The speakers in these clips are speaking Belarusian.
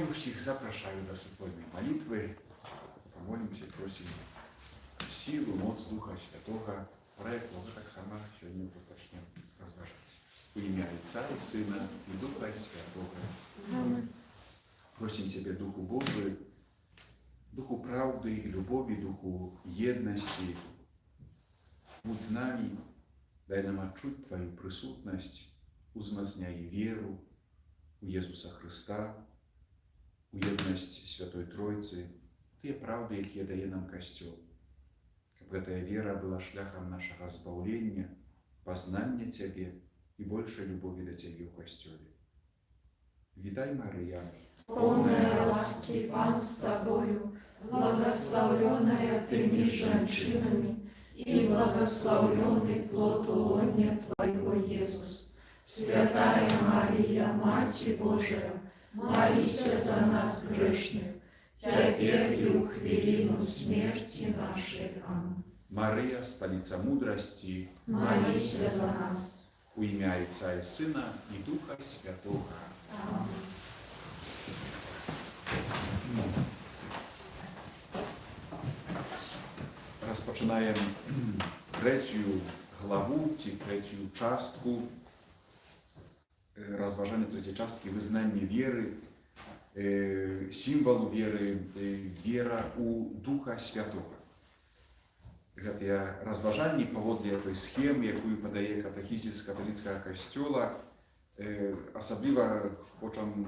Вітаю всіх, запрошую до супольної молитви. Помолимося, просимо силу, моц Духа Святого, про якого так само сьогодні вже почнемо розважати. У ім'я Отця і Сина і Духа Святого. Аминь. Просим Тебе, Духу Божий, Духу правди і любові, Духу єдності, будь з нами, дай нам відчути Твою присутність, узмацняй віру у Єсуса Христа, у єдність Святої Тройці, ті правди, які дає нам Костюл. Щоб ця віра була шляхом нашого збавлення, познання Тебе і більше любові до Тебе у Костюлі. Вітай, Марія, Полная ласки, Пан с тобою, благословленная ты меж женщинами, и благословленный плод лоня Твоего, Иисус. Святая Мария, Матерь Божия, молись за нас грешных, теперь и у хвилину смерти нашей. Аминь. Марія, столиця мудрості, Молись за нас. у ім'я Отця і Сина і Духа Святого. Аминь. Розпочинаємо третю главу, третю частку, розважання третьої частки, визнання віри, символу віри, віра у Духа Святого. Це розважання поводле той схеми, яку подає катехізис католицького костюла, особливо хочемо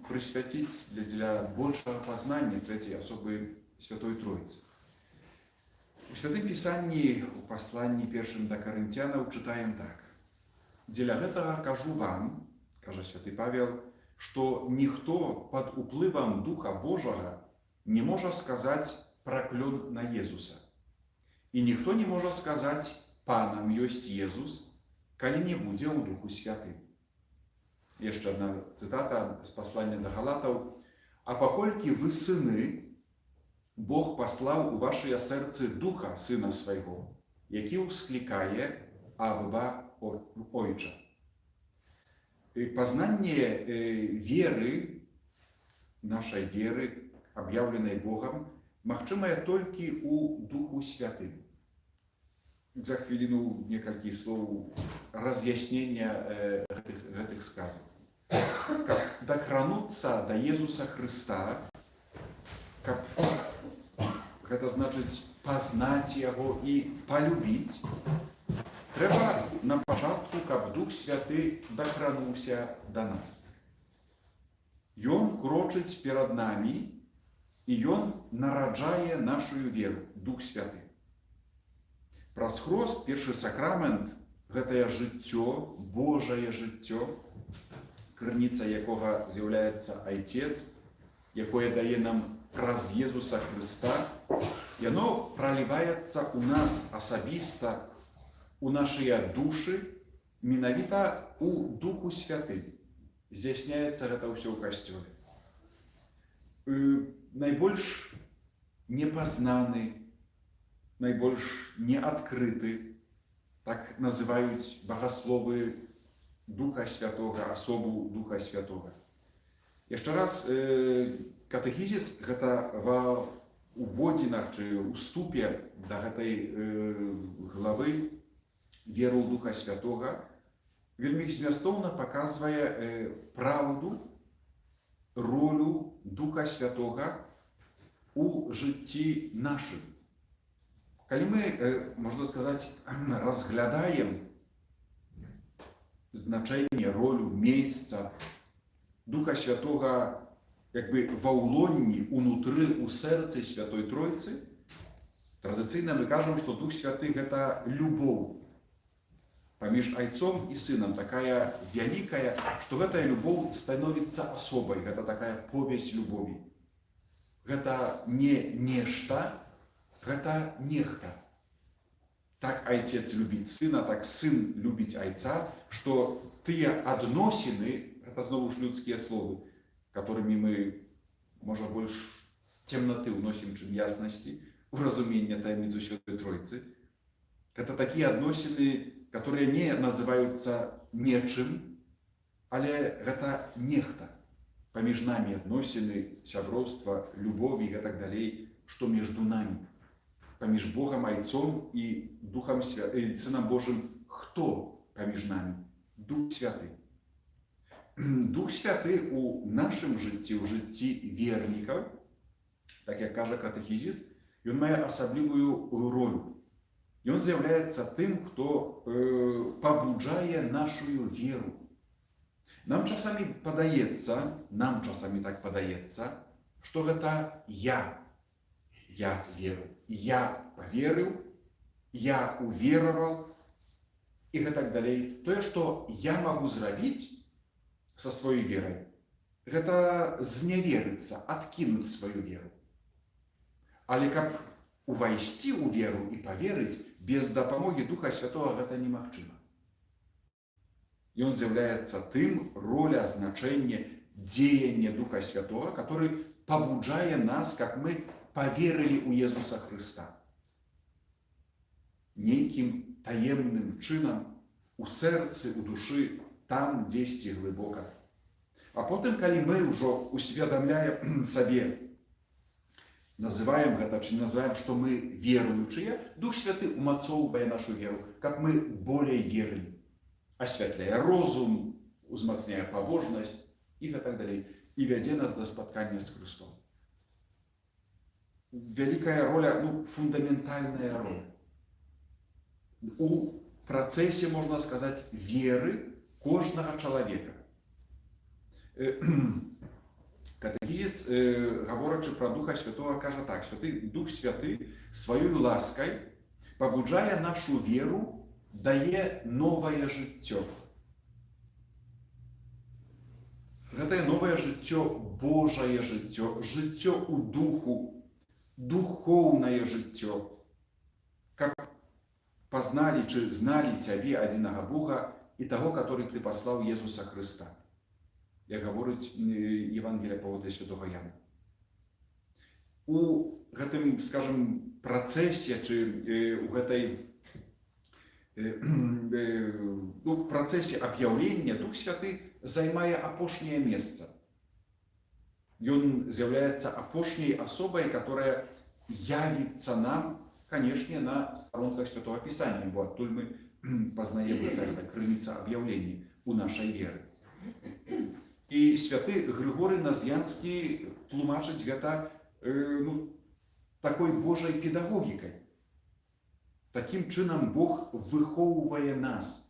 присвятити для більшого познання третьої особи Святої Троїці. У Святым Писанні, у посланні першим до Коринтянам читаємо так. «Для этого кажу вам, каже Святий Павел, що ніхто під впливом Духа Божого не може сказати прокльон на Єсуса. І ніхто не може сказати Паном єсть Єсус, коли не буде у Духу Святим». Ще одна цитата з послання до Галатів. «А покольки ви сини, Бог послав у ваше серце Духа Сина Свого, який скликає Абба Ойча». Познание веры, нашей веры, объявленной Богом, махчимое только у Духу Святым. За хвилину несколько слов разъяснения этих сказок. Как докрануться до Иисуса Христа, как это значит познать Его и полюбить, треба на початку, щоб Дух Святий докранувся до нас. Він крочить перед нами, і Він нараджає нашу віру, Дух Святий. Праз хрест, перший сакрамент, це життя, Божє життя, криниця якого з'являється Отець, яке дає нам праз Єсуса Христа, і воно проливається у нас особисто, у нашей души, миновито у Духу Святым. Здійсняється це все у Костюлі. Найбільш непознаний, найбільш неоткритий, так називають богослови Духа Святого, особу Духа Святого. Ще раз, катехізис – це в уводинах чи уступі до цієї глави віру у Духа Святого, вельми змістовно показує правду, роль Духа Святого у житті нашому. Коли ми, можна сказати, розглядаємо значення, роль, місця Духа Святого якби в улонні, унутрі, у серці Святої Тройці, традиційно ми кажемо, що Дух Святий – це любов поміж Отцом и Сыном, такая великая, что эта любовь становится особой. Это такая повесть любови. Это не нечто, это нехто. Так Отец любит Сына, так Сын любит Отца, что те относины, это снова уж людские слова, которыми мы, может, больше темноты уносим, чем ясности, уразумение таємницю Святой Троицы. Это такие относины, которые не называются нечим, але это нехто. паміж намі адносіны, сяброўства, любові і так далей, што між намі, паміж Богам Айцом і Духам Сынам Божым, хто паміж намі? Дух Святы. Дух Святы у нашым жыцці, у жыцці вернікаў, так як кажа катэхізіс, ён мае асаблівую ролю. Ён з'яўляецца тым, хто пабуджае нашу веру. Нам часамі так падаецца, што гэта я веру, я паверыў, я увераваў і гэтак далей. Тое, што я магу зрабіць са сваёй верай, гэта зняверыцца, адкінуць сваю веру. Але каб увайсці ў веру і паверыць, без дапамогі Духа Святога гэта немагчыма. Ён з'яўляецца тым, роля, значэнне, дзеянне Духа Святога, который пабуджае нас, как мы поверили у Иисуса Христа. Нейкім таемным чынам у сэрцы, у душы, там дзесьці глыбока. А потым, калі мы ўжо усведамляем сабе, называем гэта, ці называем, што мы веруючыя, Дух Святы умацоўвае нашу веру, как мы болей верылі, асвятляе розум, узмацняе пабожнасць і гэтак далей, і вядзе нас да спаткання з Христом. Вялікая роля, фундаментальная роля. У працэсе, можна сказаць, веры кожнага чалавека. Катэхізіс, гаворачы пра Духа Святога, кажа так: Дух Святы сваёй ласкай пабуджае нашу веру, дае новае жыццё. Гэтае новае жыццё, Божае жыццё, жыццё у духу, духоўнае жыццё. Каб пазналі чи зналі Цябе, адзінага Бога, і таго, который Ты паслаў, Езуса Христа. Як гаворыць Евангелие паводле святога Яна. У гэтым, скажем, працэсе, чи у гэтай працэсе аб'яўлення Дух Святы займае апошняе месца. Ён з'яўляецца апошняй асобай, которая явіцца нам, конечно, на сторонках Святого Писания, бо адтуль мы пазнаем гэта крыніца аб'яўлення у нашай веры. І святы Григорый Назьянскі тлумачыць гэта такой Божай педагогікай. Такім чынам Бог выхоўвае нас,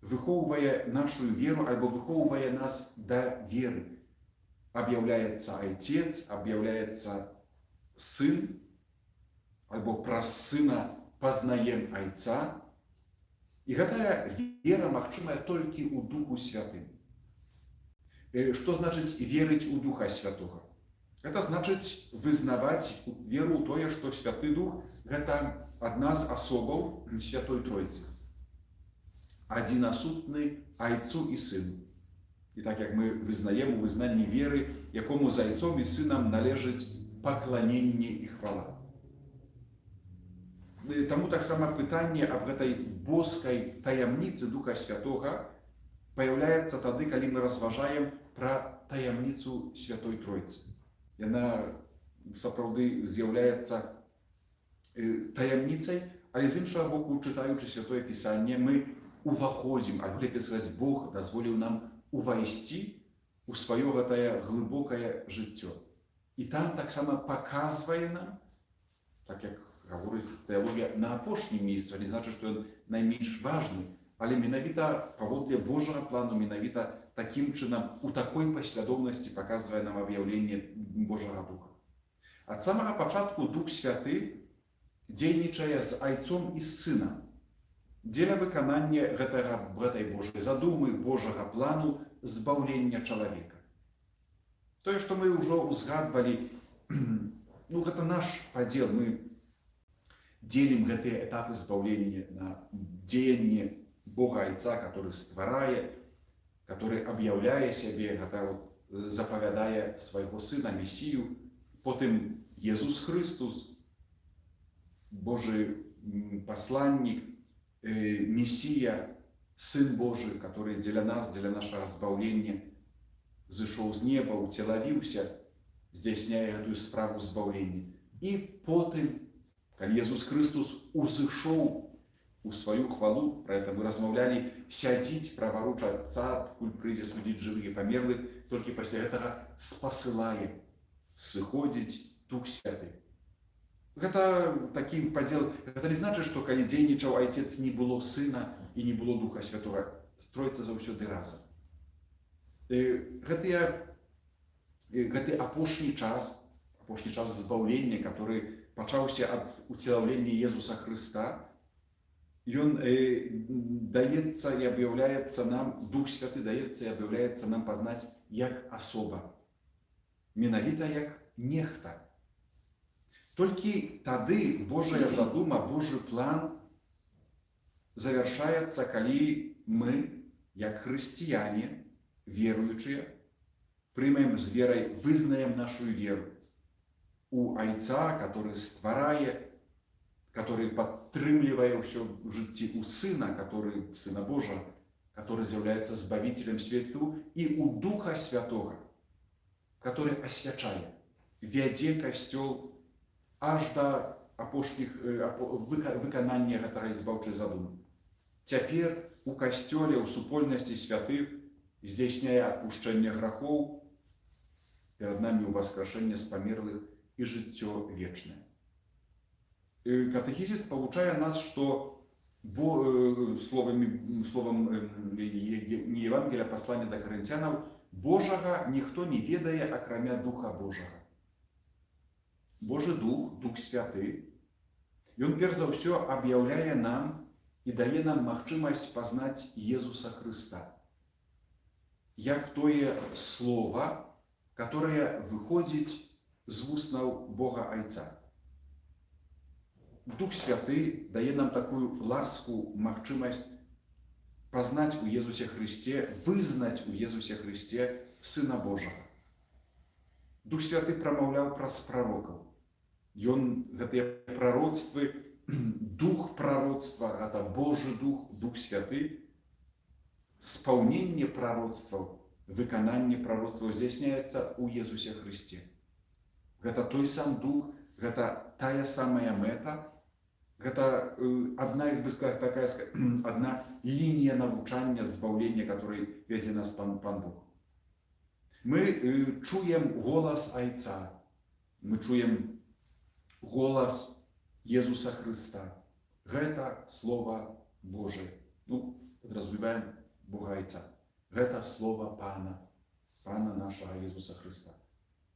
выхоўвае нашу веру, альбо выхоўвае нас да веры. Аб'яўляецца Айцец, аб'яўляецца Сын, альбо праз Сына пазнаем Айца. І гэтая вера магчымая толькі ў Духу Святым. Што значыць верыць у Духа Святога? Гэта значыць вызнаваць веру ў тое, што Святы Дух – гэта адна з асобаў Святой Тройцы. Адзінасутны Айцу і Сыну. І так як мы вызнаем у вызнанні веры, якому з Айцом і Сынам належыць пакланенне і хвала. Таму таксама пытанне аб гэтай боскай таямніцы Духа Святога паяўляецца тады, калі мы разважаем пра таямніцу Святой Тройцы. Яна сапраўды з'яўляецца таямніцай, але з іншага боку, чытаючы Святое Пісанне, мы уваходзім, альбо лепей сказаць, Бог дазволіў нам увайсці ў сваё гэтае глыбокае жыццё. І там таксама паказвае нам, так як гаворыць тэалогія, на апошнім месцы, не значыць, што ён найменш важны, але менавіта паводле Божага плану, менавіта такім чынам, у такой паслядоўнасці паказвае нам аб'яўленне Божага Духа. Ад самага пачатку Дух Святы дзейнічае з Айцом і з Сынам дзеля выканання гэтай Божай задумы, Божага плану збаўлення чалавека. Тое, што мы ўжо узгадвалі, гэта наш падзел, мы делим гэтыя этапы збаўлення на дзеянне Бога Айца, который стварае, который аб'яўляе сябе, запавядае свайго Сына, Месію, потым Езус Христус, Божий пасланнік, Месія, Сын Божий, который дзеля нас, дзеля нашага збаўлення зышоў з неба, уцелавіўся, здзяйсняе гэтую справу збаўлення. І потым, калі Езус Христос узышоў у сваю хвалу, про это мы размаўлялі, сядзіць праворуч Отца, адкуль прыйдзе судзіць жывых і памерлых, толькі пасля гэтага спасылае, сыходзіць Дух Святы. Гэта такі падзел. Гэта не значыць, што калі дзейнічаў Айцец, не было Сына і не было Духа Святога. Тройца заўсёды разам. Гэты апошні час збаўлення, который пачаўся ад уцелаўлення Езуса Хрыста, ён даецца і аб'яўляецца нам, Дух Святы даецца і аб'яўляецца нам пазнаць як асоба, менавіта як нехта. Толькі тады Божая задума, Божы план завяршаецца, калі мы, як хрысціяне, веруючыя, прымаем з верай, вызнаем нашу веру у Айца, который стварае, который падтрымлівае ўсё ў жыцці, у Сына, который Сына Божага, который з'яўляецца збавителем свету, і у Духа Святога, который асвячае, вядзе касцёл аж да апошніх выканання гэтай збаўчай задумы. Цяпер у касцёле, у супольнасці святых здзяйсняе адпушчэнне грахоў, перад намі ўваскрашэнне з памерлых і жыццё вечнае. Катэхізіс павучае нас, што словам не Евангелія, а паслання да Карынцянаў, Божага ніхто не ведае, акрамя Духа Божага. Божы Дух, Дух Святы, ён перш за ўсё аб'яўляе нам і дае нам магчымасць пазнаць Езуса Хрыста, як тое Слова, которое выходзіць з вуснаў Бога Айца. Дух Святы дае нам такую ласку, магчымасць пазнаць у Езусе Христе, вызнаць у Езусе Христе Сына Божага. Дух Святы прамаўляў праз прарокаў. Ён гэтыя прароцтвы, дух прароцтва, гэта Божы Дух, Дух Святы, спаўненне прароцтваў, выкананне прароцтваў здзяйсняецца у Езусе Христе. Гэта той сам Дух, гэта тая самая мэта, гэта одна, як бы сказаць, такая одна лінія навучання, збаўлення, которой вядзе нас Пан Бог. Мы чуем голас Айца, мы чуем голас Езуса Христа. Гэта Слово Божие. Подразумеваем Бога Айца. Гэта Слово Пана, Пана нашага Езуса Христа.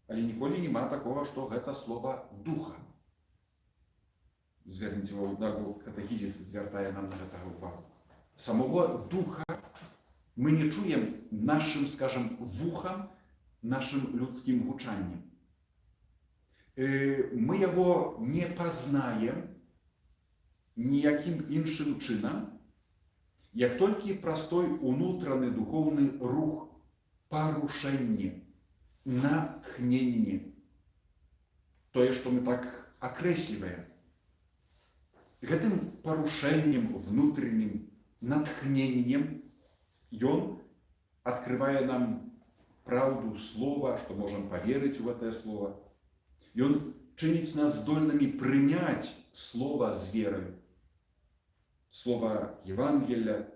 Але ніколі нема такого, што гэта Слово Духа. Зверніце увагу, катэхізіс звяртае нам на гэта увагу. Самого Духа мы не чуем нашим, скажем, вухам, нашим людскім гучаннем. Мы яго не пазнаем ніякім іншым чынам, як толькі простой унутраны духовны рух, парушэнне, натхненне. Тое, што мы так акрэсліваем. Гэтым парушэннем, внутреннім натхненнем ён открывае нам правду слова, што можам поверыць у гэтае слово. Ён чыніць нас здольнымі прыняць слово з верой. Слово Евангелия,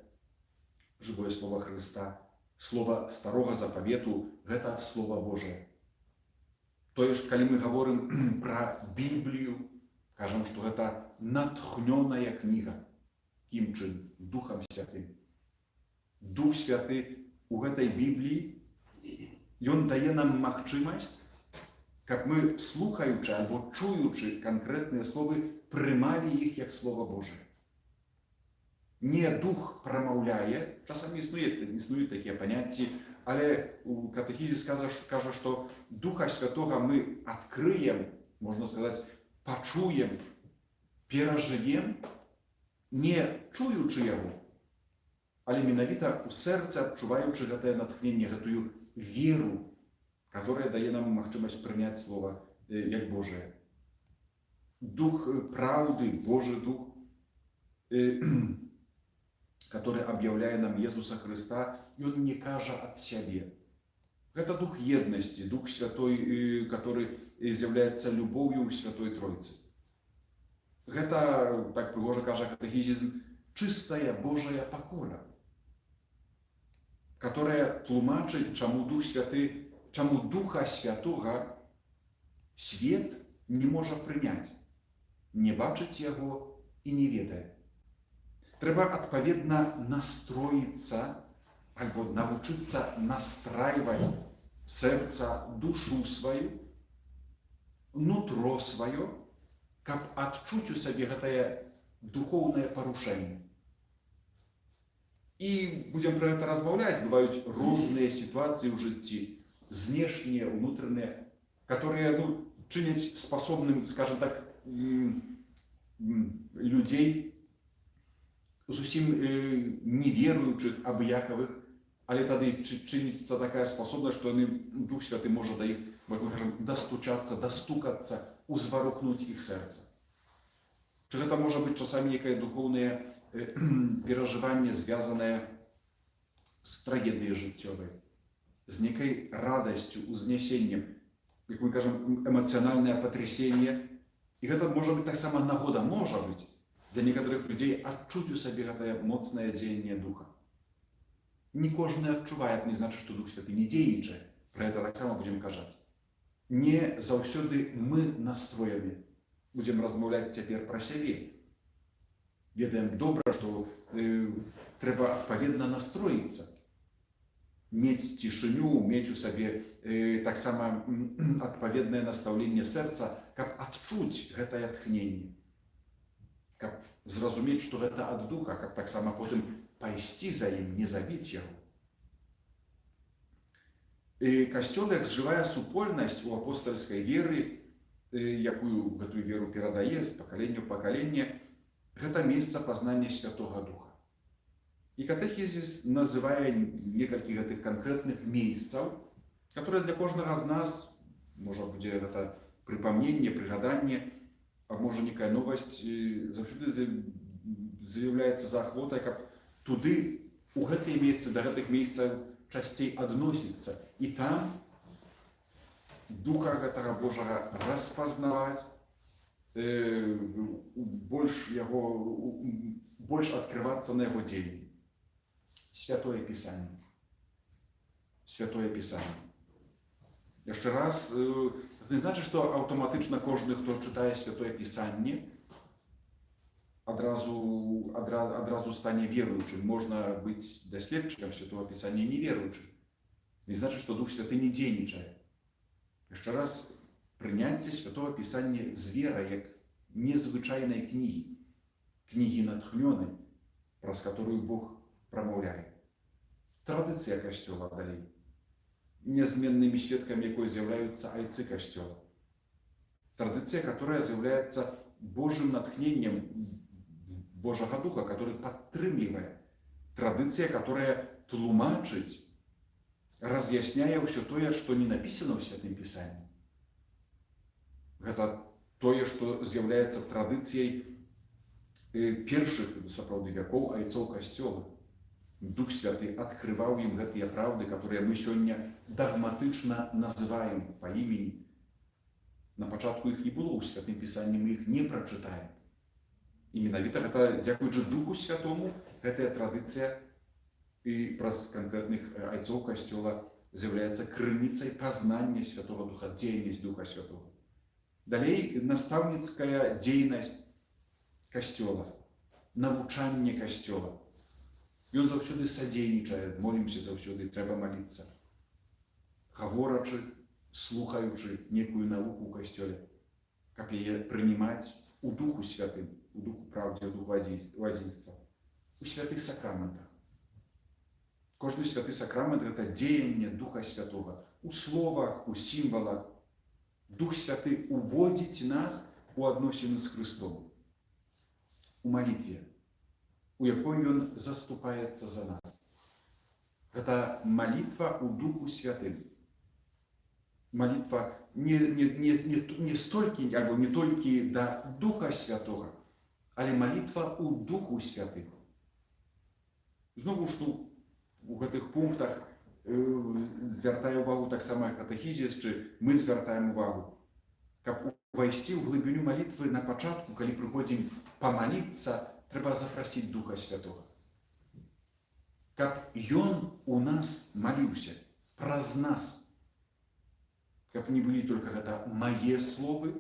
живое слово Христа, слово Старого Заповету – гэта Слово Божие. То есть, калі мы говорим про Библию, кажем, что это натхнёная книга. Кім чын? Духом Святым. Дух Святы у гэтай Бібліі, ён дае нам магчымасць, каб мы, слухаючы або чуючы канкрэтныя словы, прымалі іх як Слово Божие. Не дух прамаўляе, часамі існуюць такія паняцці, але у катэхізіс кажа, што Духа Святога мы адкрыем, можна сказаць, пачуем, перажывем, не чуючы яго, але менавіта ў сэрцы адчуваючы гэтае натхненне, гэтую веру, которая дае нам магчымасць прыняць слово як Божие. Дух правды, Божий Дух, который объявляет нам Иисуса Христа, и Он не кажа от себя. Это Дух едности, Дух Святой, который является любовью Святой Троицы. Это, так пригожа каже катехизм, чистая Божия покора, которая тлумачит, чему Духа Святого свет не может принять, не бачить его и не ведает. Треба відповідно настроїться, або навчитися настраювати серце, душу свою, нутро своє, щоб відчути у собі це духовне порушення. І будемо про це розмовляти, бувають різні ситуації в житті, внешние, внутренние, которые чинять способним, скажем так, людей, зовсім невіруючих, обиякових, але тоді чиниться така способність, що Дух Святий може до їх, як ми кажемо, достучатися, достукатися, узворухнути їх серце. Чи це може бути часами якесь духовне переживання, зв'язане з трагедією життєвою, з некою радістю, узнесенням, як ми кажемо, емоціональне потрясіння. І це може бути так само нагода, може бути, для некоторых людей отчуть у себе это мощное деяние Духа. Не кожен отчувает, не значит, что Дух Святый не дейничает. Про это так само будем кажать. Не завсёды мы настроены. Будем размовлять теперь про себе. Ведаем добре, что треба отповедно настроиться. Мець тишину, мець у себе так само отповедное наставление сердца, как отчуть это тхнение. Как зразумець, что это от Духа, как так само потом пайсці за ім, не забіць яго. Касцёл, як жывая супольнасць у апостольскай веры, якую гэтую веру перадае з пакалення ў пакаленне, гэта месца пазнання Святога Духа. І катэхізіс называе некалькі гэтых канкрэтных месцаў, которые для кожнага з нас, можа будзе гэта прыпамненне, прыгаданне, а може некая новость, завжди з'являється за ахвотай, каб туди, у гэтыя месцы, да гэтых месцаў часцей адносіцца. І там Духа гэтага Божага распазнаваць, больш адкрывацца на яго дзеянні. Святое Писание. Святое Писание. Яшчэ раз, это не значит, что автоматично кожны, хто читає Святое Писание, одразу стане веруючим. Можна бути дослідчиком Святого Писания неверуючим. Не значит, что Дух Святый не дейничает. Яшчэ раз, прийняття Святого Писания з вірою, як незвичайної книги. Книги натхненной, про которую Бог промовляє. Традиція Костюла далей. Незменными свідками якої з'являються айцы Костюла. Традиция, которая является Божьим натхнением Божьего Духа, который подтримливает. Традиция, которая тлумачит, разъясняя все то, что не написано в Святом Писании. Это то, что является традицией первых, сапраўды, веков айцов Костюла. Дух Святый открывал им гэтыя правды, которые мы сегодня догматично называем по имени. На початку их не было в Святым Писании, мы их не прочитаем. И менавіта гэта, дзякуючы Духу Святому, гэтая традиция и праз конкретных айцов Костюла является крыницей познания Святого Духа, деятельность Духа Святого. Далей наставницкая деятельность Костюла, навучанне Костюла. І он заўсёды садзейнічае, молімся заўсёды, трэба маліцца. Гаворачы, слухаючы некую навуку ў Касцёле, каб яе прынимаць у Духу Святым, у Духу Правдзе, у Духу адзінства, у святых сакраментах. Кожны святы сакрамент – гэта дзеянне Духа Святого у словах, у сімвалах. Дух Святы уводзіць нас у адносіны з Христом, у малітве, у якой ён заступаецца за нас. Гэта молитва у Духу Святым. Молитва не столькі, або не толькі да Духа Святого, але молитва у Духу Святым. Знову ж у гэтых пунктах звяртае ўвагу таксама катэхізіс, чи мы звяртаем увагу. Каб увайсці ў глыбіню малітвы на пачатку, калі прыходзім памаліцца, трэба запрасіць Духа Святога. Каб Ён у нас маліўся, праз нас. Каб не былі толькі гэта мае словы,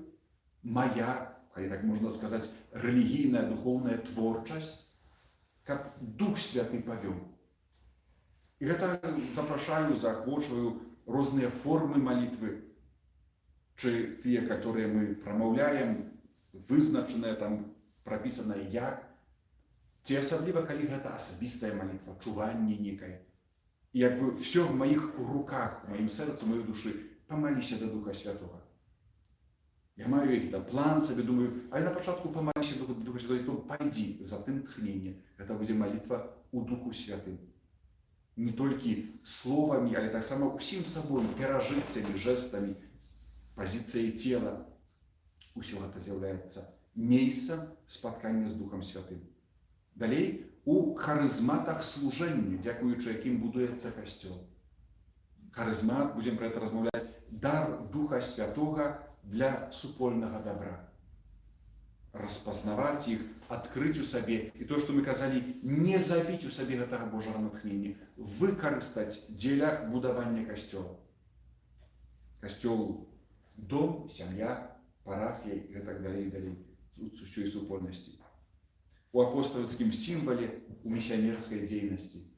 моя, калі так можна сказаць, рэлігійная, духоўная творчасць, каб Дух Святы павёў. І гэта запрашаю, заахвочваю розныя формы малітвы, чи тыя, которые мы прамаўляем, вызначаныя там, прапісаныя як, ці асабліва, калі гэта асабістая малітва, чуванне некае. І як бы все в маіх руках, в маім сэрцы, в маёй душы, памаліся да Духа Святога. Я маю які-то план сабе, думаю, але на пачатку памаліся да Духа Святога, і то пайдзі за тым тхненне. Гэта будзе малітва у Духу Святым. Не толькі словамі, але таксама усім сабой, перажыццямі, жэстамі, пазіцыяй цела. Усё гэта з'яўляецца месцам спаткання з Духам Святым. Далей, у харызматах служэння, дзякуючы якім будуецца касцёл. Харызмат, будзем пра гэта размаўляць, дар Духа Святога для супольнага добра. Распазнаваць іх, адкрыць у сабе, і то, што мы казалі, не забіць у сабе гэтага Божага натхнення, выкарыстаць дзеля будавання касцёла. Касцёл – дом, сям'я, парафія і так далей, далей, усёй супольнасці. У апостольскім сімвале, у місіянерскай дзейнасці.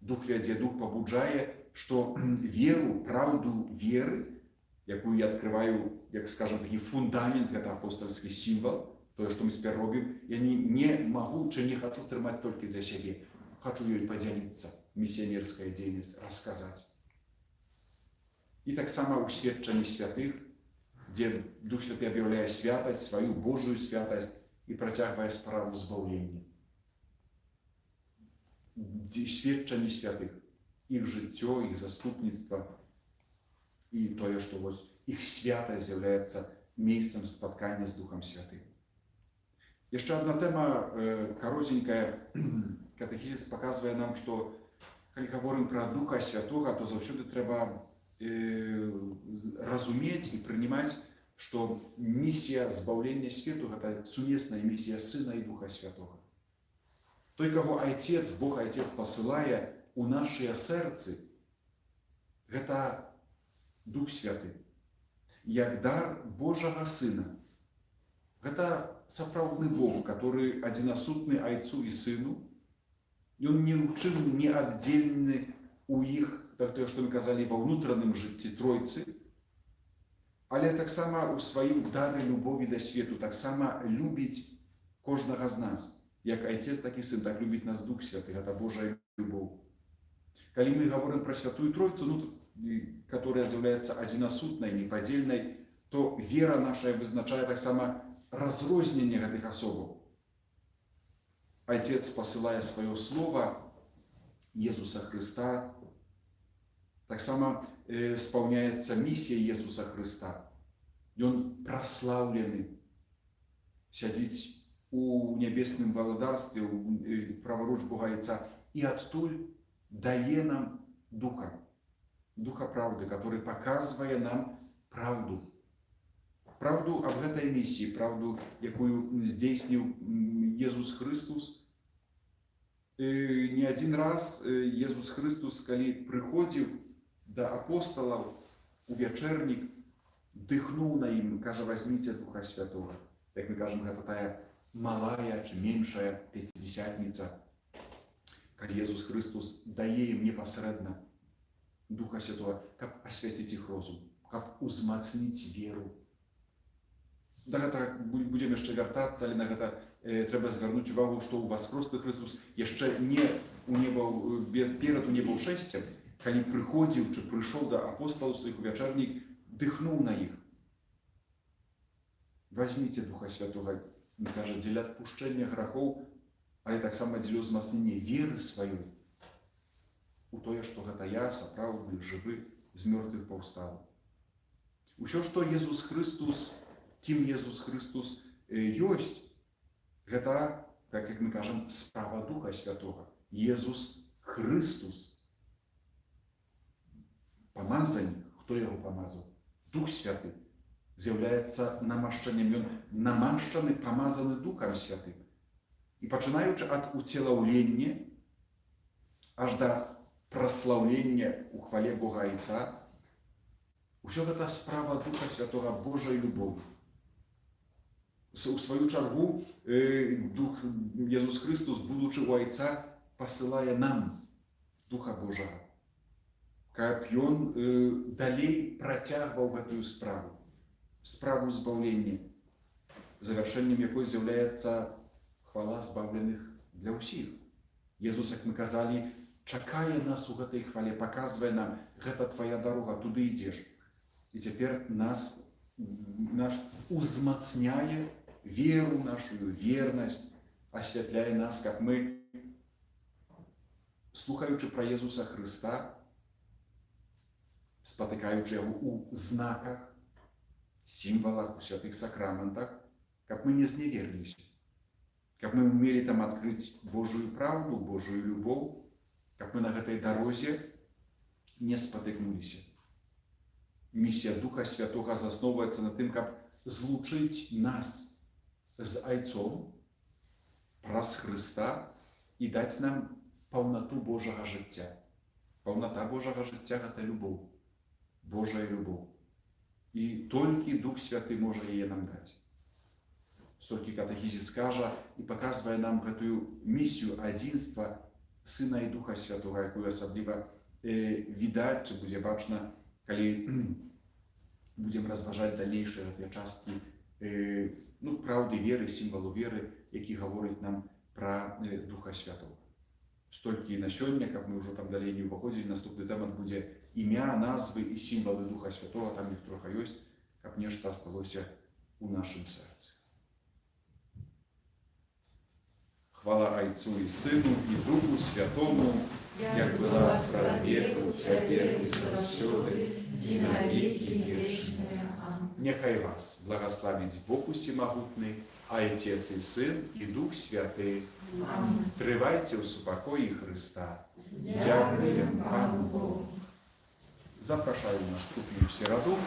Дух вядзе, Дух пабуджае, што веру, праўду веры, якую я адкрываю, як, скажам, такі фундамент, гэта апостольскі сімвал, тое, што мы цяпер робім, я не магу, чи не хачу трымаць толькі для сябе. Хачу ёй падзяліцца, місіянерская дзейнасць, расказаць. І таксама ў сведчанні святых, дзе Дух Святы аб'яўляе святасць, сваю Божую святасць і працягвае справу збаўлення. Сведчанні святых, іх жыццё, іх заступніцтва і тое, што іх святасць з'яўляецца месцам спаткання з Духам Святым. Яшчэ адна тэма каротенькая. Катэхізіс паказвае нам, што калі гаворым пра Духа Святога, то заўсёды трэба разумець і прынимаць, што місія збаўлення свету – гэта сумесная місія Сына і Духа Святога. Той, каго Айцец, Бог Айцец пасылае у нашыя сэрцы, гэта Дух Святы, як дар Божага Сына. Гэта сапраўдны Бог, который адзінасутны Айцу і Сыну. Ён ні ў чым не аддзельны у іх, так тое, што мы казалі, ва ўнутраным жыцці Тройцы, але таксама ў сваім дары любові да свету, таксама любіць кожнага з нас. Як Айцец, так і Сын, так любіць нас Дух Святы, гэта Божая любоў. Калі мы гаворым пра Святую Тройцу, которая з'яўляецца адзінасутнай, непадзельнай, то вера наша вызначае таксама разрозненне гэтых асобаў. Айцец пасылае сваё слова Езуса Хрыста, таксама спаўняецца місія Езуса Хрыста. Ён праслаўлены, сядзіць у нябесным валадарстве, праворуч Бога Айца, і адтуль дае нам Духа, Духа правды, который паказвае нам правду. Правду аб гэтай місіі, правду, якую здзейсніў Езус Хрыстус. Не адзін раз Езус Хрыстус, калі прыходзіў да апосталаў у вячэрнік, дыхнуў на ім, кажа, возьміце Духа Святога. Як мы кажам, гэта тая малая чи меншая пяцідзесятніца, калі Езус Хрыстус дае ім непасрэдна Духа Святога, каб асвяціць іх розум, каб узмацніць веру. Да гэта будзем яшчэ вяртацца, але на гэта трэба звярнуць увагу, што ўваскросны Хрыстус яшчэ не перад у неба ўшэсцем, калі прыходзіў чи прыйшоў да апосталаў сваіх у вячэрнік, дыхнуў на іх. Возьміце Духа Святога, кажа, дзеля адпушчэння грахоў, але таксама дзеля ўзмацнення веры сваёй у тое, што гэта я, сапраўдны, жывы, з мёртвых паўстаў. Усё, што Езус Хрыстус, кім Езус Хрыстус ёсць, гэта, так як мы кажам, справа Духа Святога. Езус Хрыстус. Памазанник, хто його помазав? Дух Святий. З'являється намащенням, він намащений, помазаний Духом Святим. І починаючи від уціловлення, аж до прославлення у хвалі Бога Отця, усе це справа Духа Святого, Божої любові. У свою чергу, Дух Ісус Христос, будучи у Отця, посилає нам Духа Божого, щоб Він далі протягував цю справу. Справу збавлення, завершенням якої з'являється хвала збавлених для усіх. Ісус, як ми казали, чекає нас у цій хвалі, показує нам, це твоя дорога, туди йдеш. І тепер нас узмацняє віру нашу, вірність, освітляє нас, як ми, слухаючи про Ісуса Христа, спотикаючи його у знаках, символах, у святых сакраментах, как мы не зневерились, как мы умели там открыть Божию правду, Божию любовь, как мы на этой дороге не спотыкнулись. Миссия Духа Святого засновывается на том, как злучить нас с Отцом, праз Христа и дать нам полноту Божьего життя. Полнота Божьего життя – это любовь, Божья любовь. І тільки Дух Святий може її нам дати. Стільки катехизис каже і показує нам цю місію одинства Сина і Духа Святого, яку особливо видать, чи буде бачно, коли будемо розважати дальніші частки правди віри, символу віри, які говорять нам про Духа Святого. Стільки на сьогодні, як ми вже там далі не виходили, наступний тема буде ім'я, назви і символи Духа Святого, там їх трохи є, як нечто осталося у нашому серці. Хвала Отцу і Сину, і Духу Святому, як була справа віку, тепер і завсюди, і на віки вічні. Нехай вас благословить Бог Усемогутний, Отець і Син, і Дух Святий. Тривайте у спокої Христа. Дякуємо Пану Богу. Запрошую наступну середу